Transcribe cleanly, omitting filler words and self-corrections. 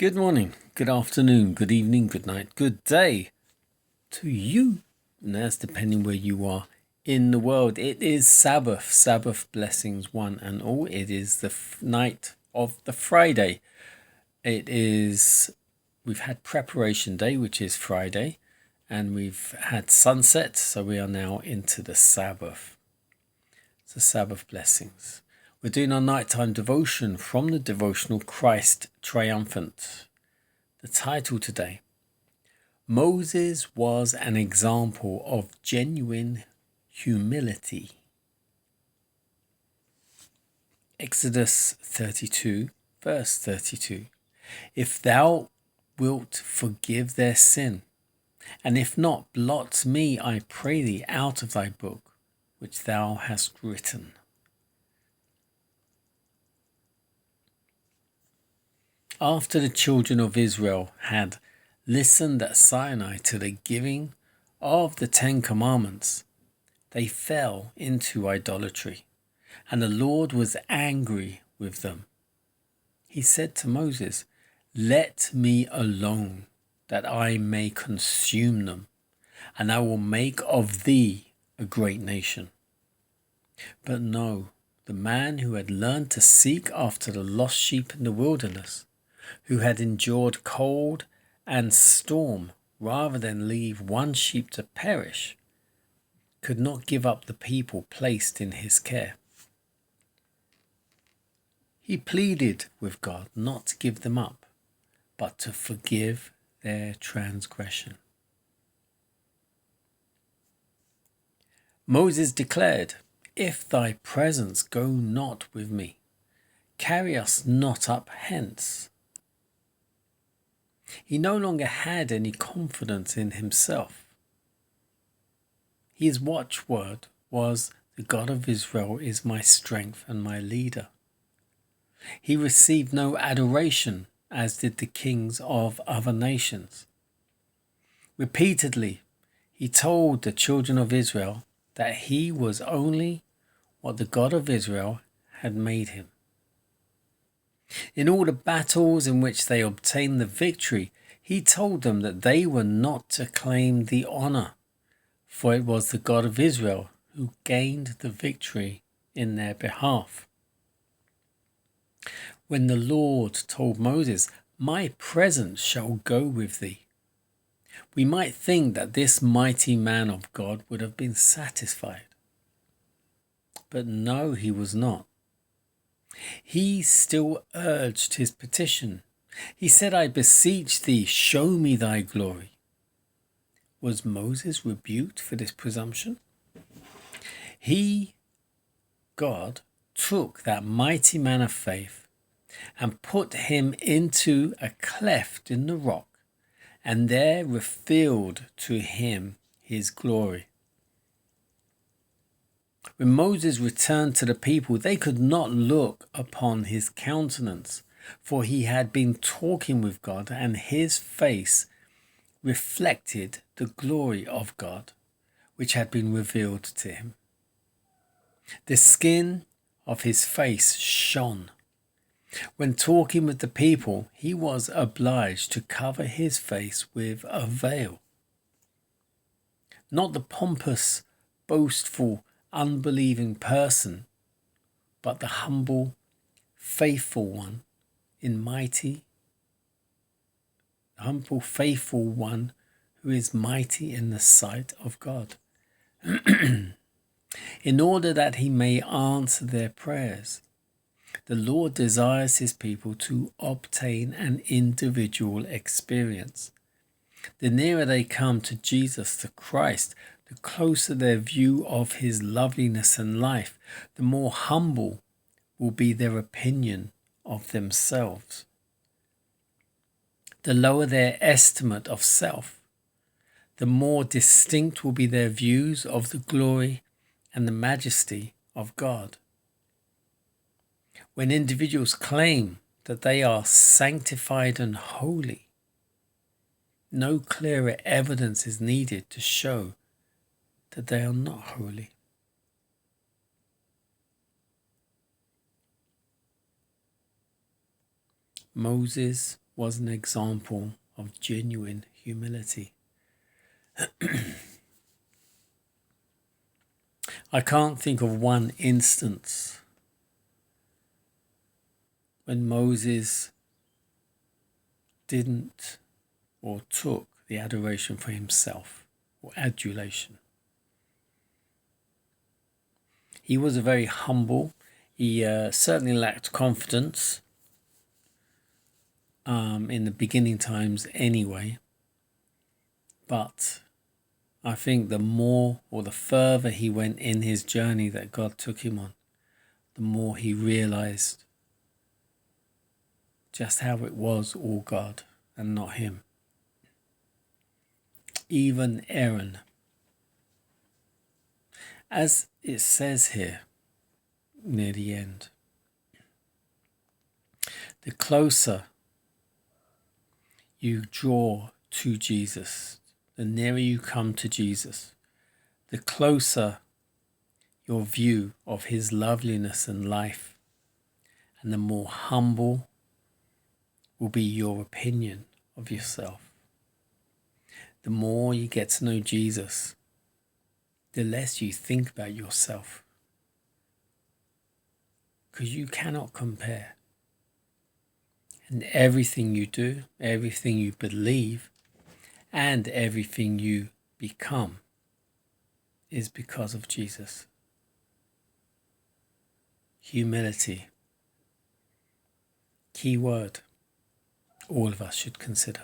Good morning, good afternoon, good evening, good night, good day to you. And that's depending where you are in the world. It is Sabbath blessings one and all. It is the night of the Friday. We've had preparation day, which is Friday, and we've had sunset. So we are now into the Sabbath. So Sabbath blessings. We're doing our nighttime devotion from the devotional Christ Triumphant. The title today: Moses was an example of genuine humility. Exodus 32, verse 32. If thou wilt forgive their sin, and if not, blot me, I pray thee, out of thy book, which thou hast written. After the children of Israel had listened at Sinai to the giving of the 10 Commandments, they fell into idolatry, and the Lord was angry with them. He said to Moses, "Let me alone, that I may consume them, and I will make of thee a great nation." But no, the man who had learned to seek after the lost sheep in the wilderness, who had endured cold and storm rather than leave one sheep to perish, could not give up the people placed in his care. He pleaded with God not to give them up, but to forgive their transgression. Moses declared, "If thy presence go not with me, carry us not up hence." He no longer had any confidence in himself. His watchword was, "The God of Israel is my strength and my leader." He received no adoration, as did the kings of other nations. Repeatedly, he told the children of Israel that he was only what the God of Israel had made him. In all the battles in which they obtained the victory, he told them that they were not to claim the honor, for it was the God of Israel who gained the victory in their behalf. When the Lord told Moses, "My presence shall go with thee," we might think that this mighty man of God would have been satisfied. But no, he was not. He still urged his petition. He said, "I beseech thee, show me thy glory." Was Moses rebuked for this presumption? God, took that mighty man of faith and put him into a cleft in the rock, and there revealed to him his glory. When Moses returned to the people, they could not look upon his countenance, for he had been talking with God, and his face reflected the glory of God, which had been revealed to him. The skin of his face shone. When talking with the people, he was obliged to cover his face with a veil. Not the pompous, boastful, unbelieving person, but the humble, faithful one who is mighty in the sight of God, in order that he may answer their prayers. The Lord desires his people to obtain an individual experience. The nearer they come to Jesus, the Christ, the closer their view of his loveliness and life, the more humble will be their opinion of themselves. The lower their estimate of self, the more distinct will be their views of the glory and the majesty of God. When individuals claim that they are sanctified and holy, no clearer evidence is needed to show that they are not holy. Moses was an example of genuine humility. I can't think of one instance when Moses didn't or took the adoration for himself, or adulation. He was a very humble. He certainly lacked confidence in the beginning times anyway. But I think the more or the further he went in his journey that God took him on, the more he realized just how it was all God and not him. Even Aaron, as it says here near the end, the closer you draw to Jesus, the nearer you come to Jesus, the closer your view of his loveliness and life, and the more humble will be your opinion of yourself. The more you get to know Jesus, the less you think about yourself. Because you cannot compare. And everything you do, everything you believe, and everything you become is because of Jesus. Humility. Key word all of us should consider.